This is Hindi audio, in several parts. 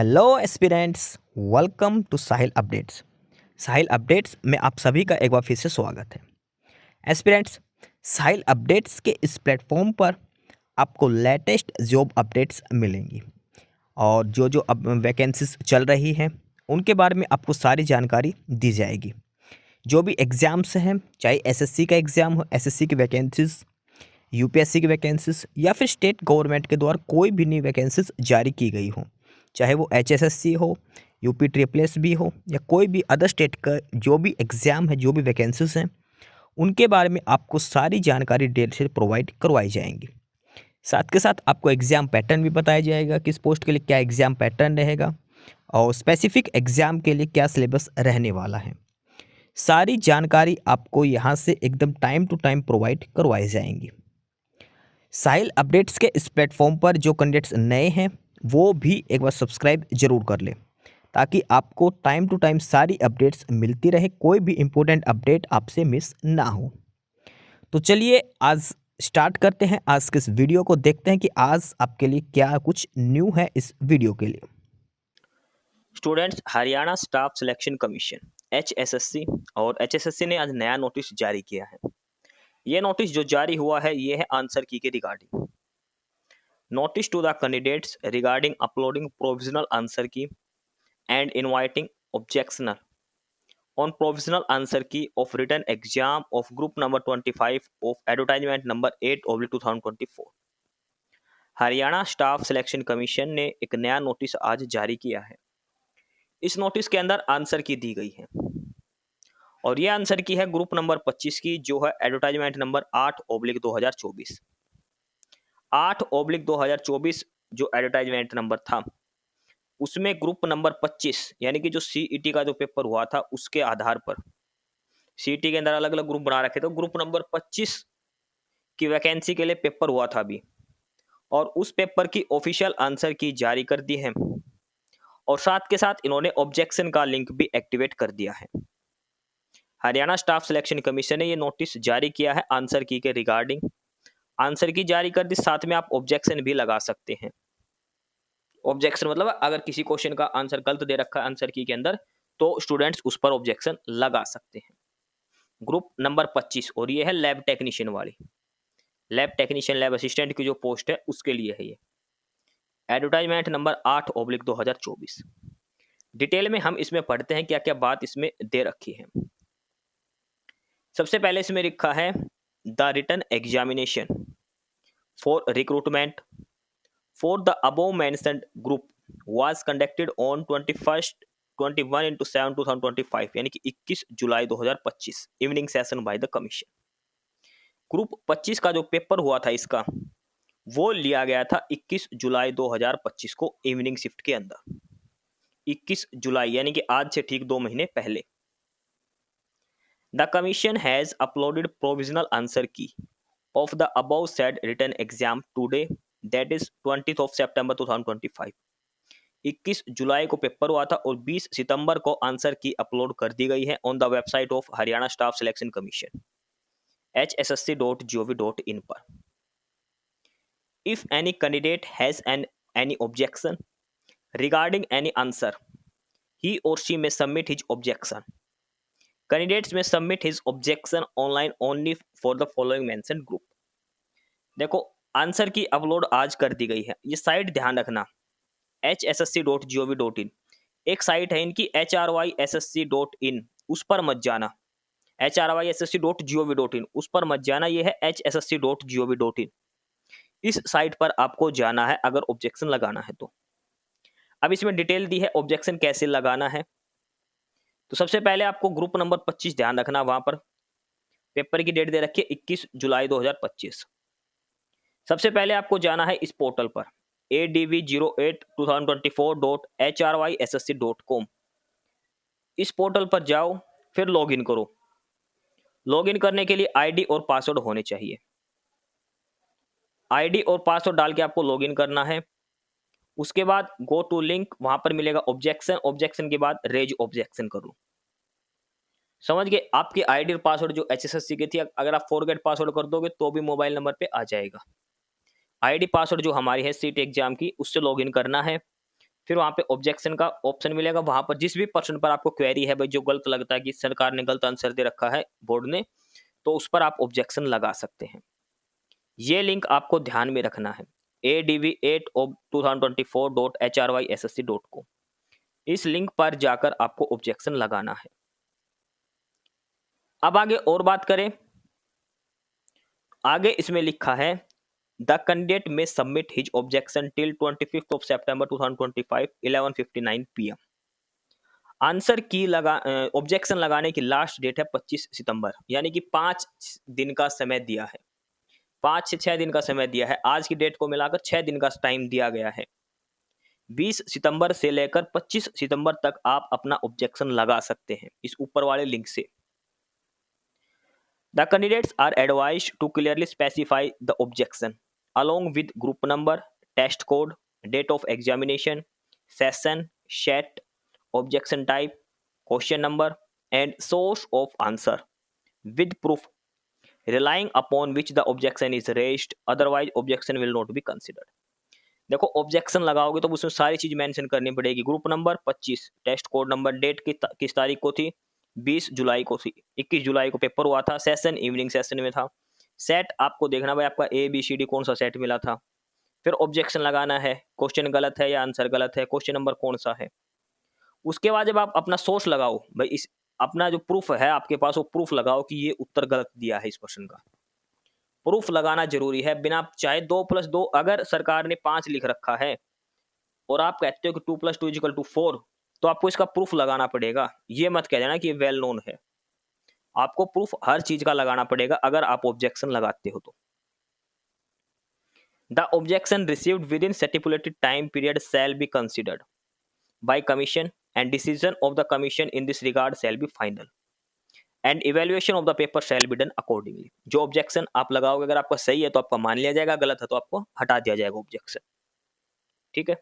Hello aspirants, welcome to Sahil updates. Sahil updates में आप सभी का एक बार फिर से स्वागत है। एस्पिरेंट्स, साहिल अपडेट्स के इस प्लेटफॉर्म पर आपको लेटेस्ट जॉब अपडेट्स मिलेंगी और जो अब वैकेंसीज चल रही हैं उनके बारे में आपको सारी जानकारी दी जाएगी। जो भी एग्ज़ाम्स हैं, चाहे एसएससी का एग्ज़ाम हो, एसएससी की वैकेंसीज, यूपीएससी की वैकेंसीज या फिर स्टेट गवर्नमेंट के द्वारा कोई भी नई वैकेंसीज जारी की गई हो, चाहे वो एचएसएससी हो, यूपी ट्रिपल एस भी हो या कोई भी अदर स्टेट का जो भी एग्ज़ाम है, जो भी वैकेंसीज हैं, उनके बारे में आपको सारी जानकारी डिटेल से प्रोवाइड करवाई जाएंगी। साथ के साथ आपको एग्ज़ाम पैटर्न भी बताया जाएगा, किस पोस्ट के लिए क्या एग्ज़ाम पैटर्न रहेगा और स्पेसिफिक एग्ज़ाम के लिए क्या सिलेबस रहने वाला है। सारी जानकारी आपको यहाँ से एकदम टाइम टू टाइम प्रोवाइड करवाई जाएंगी। साहिल अपडेट्स के इस प्लेटफॉर्म पर जो कैंडिडेट्स नए हैं वो भी एक बार सब्सक्राइब जरूर कर लें, ताकि आपको टाइम टू टाइम सारी अपडेट्स मिलती रहे, कोई भी इम्पोर्टेंट अपडेट आपसे मिस ना हो। तो चलिए आज स्टार्ट करते हैं, आज के इस वीडियो को देखते हैं कि आज आपके लिए क्या कुछ न्यू है इस वीडियो के लिए। Students, Haryana staff selection commission HSSC और HSSC ने आज नया नोटिस जारी किया है। ये नोटिस जो जारी हुआ है ये है आंसर की के regarding. Notice to the candidates regarding uploading provisional answer key and inviting objectional on provisional answer key of written exam of group number 25 of advertisement number 8/2024। Haryana staff selection commission ने एक नया नोटिस आज जारी किया है। इस नोटिस के अंदर आंसर की दी गई है और ये आंसर की है ग्रुप नंबर 25 की, जो है एडवर्टाइजमेंट नंबर 8/2024। 8/2024 जो एडवर्टाइजमेंट नंबर था उसमें ग्रुप नंबर 25 यानी कि जो सीईटी का जो पेपर हुआ था उसके आधार पर सीईटी के अंदर अलग अलग ग्रुप बना रखे थे। ग्रुप नंबर 25 की वैकेंसी के लिए पेपर हुआ था अभी, और उस पेपर की ऑफिशियल आंसर की जारी कर दी है और साथ के साथ इन्होंने ऑब्जेक्शन का लिंक भी एक्टिवेट कर दिया है। हरियाणा स्टाफ सिलेक्शन कमीशन ने ये नोटिस जारी किया है आंसर की के रिगार्डिंग। आंसर की जारी कर दी, साथ में आप ऑब्जेक्शन भी लगा सकते हैं। ऑब्जेक्शन मतलब अगर किसी क्वेश्चन का आंसर गलत दे रखा है आंसर की के अंदर तो स्टूडेंट्स उस पर ऑब्जेक्शन लगा सकते हैं। ग्रुप नंबर 25 और ये है लैब टेक्नीशियन वाली, लैब टेक्नीशियन लैब असिस्टेंट की जो पोस्ट है उसके लिए है ये। Advertisement number 8/2024। डिटेल में हम इसमें पढ़ते हैं क्या क्या बात इसमें दे रखी है। सबसे पहले इसमें लिखा है the written examination for recruitment for the above mentioned group was conducted on 21/7/2025 यानी कि 21 जुलाई 2025 evening session by the commission. Group 25 का जो पेपर हुआ था इसका वो लिया गया था 21 जुलाई 2025 को इवनिंग शिफ्ट के अंदर। 21 जुलाई यानी कि आज से ठीक 2 महीने पहले। The commission has uploaded provisional answer key of the above said written exam today, that is 20th of September 2025। 21 जुलाई को पेपर हुआ था और 20 सितंबर को आंसर की अपलोड कर दी गई है on the website of Haryana staff selection commission hssc.gov.in पर। If any candidate has any objection regarding any answer, he or she may submit his objection। Candidates may submit his objection online only for the following mentioned group। देखो आंसर की अपलोड आज कर दी गई है। ये साइट ध्यान रखना, hssc.gov.in एक साइट है इनकी, hryssc.in उस पर मत जाना, hryssc.gov.in उस पर मत जाना, ये है hssc.gov.in। इस साइट पर आपको जाना है अगर ऑब्जेक्शन लगाना है तो। अब इसमें डिटेल दी है ऑब्जेक्शन कैसे लगाना है। तो सबसे पहले आपको ग्रुप नंबर 25 ध्यान रखना, वहां पर पेपर की डेट दे रखी है 21 जुलाई 2025। सबसे पहले आपको जाना है इस पोर्टल पर adv082024.hryssc.com। इस पोर्टल पर जाओ, फिर लॉगिन करो। लॉगिन करने के लिए आईडी और पासवर्ड होने चाहिए। आईडी और पासवर्ड डाल के आपको लॉगिन करना है। उसके बाद गो टू लिंक, वहां पर मिलेगा ऑब्जेक्शन, ऑब्जेक्शन के बाद रेज ऑब्जेक्शन करो। समझ गए? आपकी आईडी और पासवर्ड जो HSSC की थी, अगर आप फॉरगेट पासवर्ड कर दोगे तो भी मोबाइल नंबर पे आ जाएगा। आईडी पासवर्ड जो हमारी है सीट एग्जाम की, उससे लॉगिन करना है। फिर वहाँ पे ऑब्जेक्शन का ऑप्शन मिलेगा, वहाँ पर जिस भी प्रश्न पर आपको क्वेरी है भाई, जो गलत लगता है कि सरकार ने गलत आंसर दे रखा है बोर्ड ने, तो उस पर आप ऑब्जेक्शन लगा सकते हैं। ये लिंक आपको ध्यान में रखना है, adv8/2024.hryssc.com। इस लिंक पर जाकर आपको ऑब्जेक्शन लगाना है। अब आगे और बात करें, आगे इसमें लिखा है द कैंडिडेट में submit his objection till 25th of September 2025 11:59 PM। Answer की ऑब्जेक्शन लगाने की लास्ट डेट है 25 सितंबर, यानी कि 5 दिन का समय दिया है, 5 से 6 दिन का समय दिया है। आज की डेट को मिलाकर 6 दिन का टाइम दिया गया है। 20 सितंबर से लेकर 25 सितंबर तक आप अपना ऑब्जेक्शन लगा सकते हैं इस ऊपर वाले लिंक से। The candidates are advised to clearly specify the objection along with group number, test code, date of examination, session, set, objection type, question number, and source of answer with proof relying upon which the objection is raised, otherwise objection will not be considered। देखो ऑब्जेक्शन लगाओगे तो उसमें सारी चीज मेंशन करनी पड़ेगी। Group number 25, test code number, date किस तारीख को थी, 20 जुलाई को थी, 21 जुलाई को पेपर हुआ था, सेशन इवनिंग सेशन में था। सेट आपको देखना भाई आपका ABCD कौन सा सेट मिला था। फिर ऑब्जेक्शन लगाना है, क्वेश्चन गलत है या आंसर गलत है, क्वेश्चन नंबर कौन सा है। उसके बाद जब आप अपना सोर्स लगाओ भाई, इस अपना जो प्रूफ है आपके पास, वो प्रूफ लगाओ कि ये उत्तर गलत दिया है इस क्वेश्चन का। प्रूफ लगाना जरूरी है, बिना चाहे 2+2, अगर सरकार ने 5 लिख रखा है और आप कहते हो कि 2+2 = 4, तो आपको इसका प्रूफ लगाना पड़ेगा। ये मत कह देना कि ये वेल नोन है, आपको प्रूफ हर चीज का लगाना पड़ेगा अगर आप ऑब्जेक्शन लगाते हो तो। The objection received with in stipulated time period shall be considered bye commission and decision of the commission in this regard shall be final and evaluation of the paper shall be done accordingly. जो ऑब्जेक्शन आप लगाओगे अगर आपका सही है तो आपका मान लिया जाएगा, गलत है तो आपको हटा दिया जाएगा ऑब्जेक्शन। ठीक है,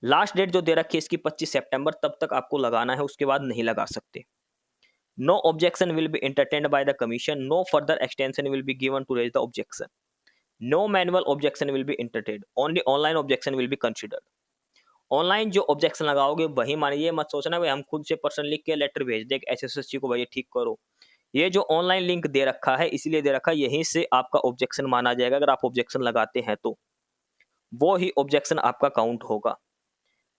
लास्ट डेट जो दे रखी है इसकी 25 सितंबर, तब तक आपको लगाना है, उसके बाद नहीं लगा सकते। No objection will be entertained by the commission, no further extension will be given to raise the objection, no manual objection will be entertained, only online objection will be considered. Online जो ऑब्जेक्शन लगाओगे वही मानिए, ये मत सोचना भाई हम खुद से पर्सन लिख के लेटर भेज दे SSSC को भाई ठीक करो। ये जो ऑनलाइन लिंक दे रखा है इसलिए दे रखा है, यहीं से आपका ऑब्जेक्शन माना जाएगा। अगर आप ऑब्जेक्शन लगाते हैं तो वो ही ऑब्जेक्शन आपका काउंट होगा।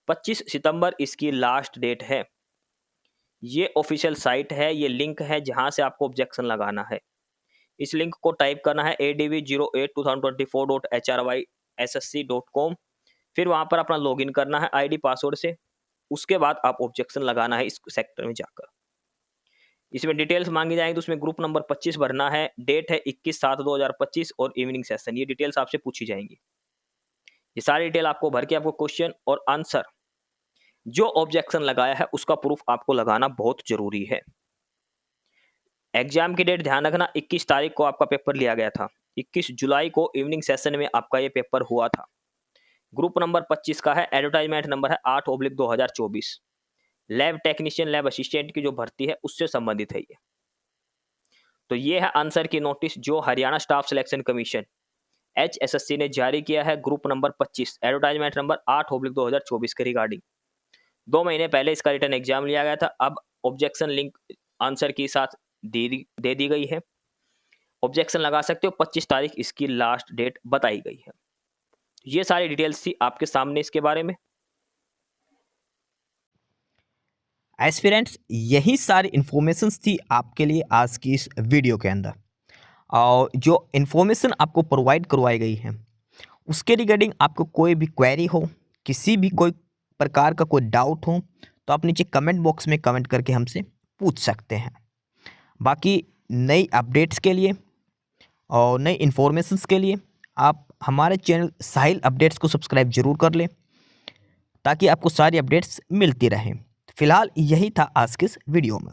25 सितंबर इसकी लास्ट डेट है। ये ऑफिशियल साइट है, ये लिंक है जहां से आपको ऑब्जेक्शन लगाना है। इस लिंक को टाइप करना है adv08/2024.hryssc.com। फिर वहां पर अपना लॉगिन करना है ID पासवर्ड से, उसके बाद आप ऑब्जेक्शन लगाना है इस सेक्टर में जाकर। इसमें डिटेल्स मांगी जाएंगी तो उसमें ग्रुप नंबर 25 भरना है, डेट है 21/7/2025 और इवनिंग सेशन, ये डिटेल्स आपसे पूछी जाएंगी। ये सारी डिटेल आपको भर के आपको क्वेश्चन और आंसर जो ऑब्जेक्शन लगाया है उसका प्रूफ आपको लगाना बहुत जरूरी है। एग्जाम की डेट ध्यान रखना, 21 तारीख को आपका पेपर लिया गया था, 21 जुलाई को इवनिंग सेशन में आपका ये पेपर हुआ था। ग्रुप नंबर 25 का है, एडवर्टाइजमेंट नंबर है 8/2024। लैब टेक्नीशियन, लैब असिस्टेंट की जो भर्ती है उससे संबंधित है ये। तो ये है आंसर की नोटिस जो Haryana staff selection commission HSSC ने जारी किया है ग्रुप नंबर 25 एडवर्टाइजमेंट नंबर 8/2024 के रिगार्डिंग। 2 महीने पहले इसका रिटर्न एग्जाम लिया गया था। अब ऑब्जेक्शन लिंक आंसर के साथ दे दी गई है, ऑब्जेक्शन लगा सकते हो। 25 तारीख इसकी लास्ट डेट बताई गई है। ये सारी डिटेल्स थी आपके सामने इसके बारे में। एस्पिरेंट्स, यही सारी इन्फॉर्मेशंस थी आपके लिए आज की इस वीडियो के अंदर। और जो इन्फॉर्मेशन आपको प्रोवाइड करवाई गई है उसके रिगार्डिंग आपको कोई भी क्वेरी हो, किसी भी कोई प्रकार का कोई डाउट हो, तो आप नीचे कमेंट बॉक्स में कमेंट करके हमसे पूछ सकते हैं। बाकी नई अपडेट्स के लिए और नई इन्फॉर्मेशंस के लिए आप हमारे चैनल साहिल अपडेट्स को सब्सक्राइब जरूर कर लें ताकि आपको सारी अपडेट्स मिलती रहें। फिलहाल यही था आज के इस वीडियो में।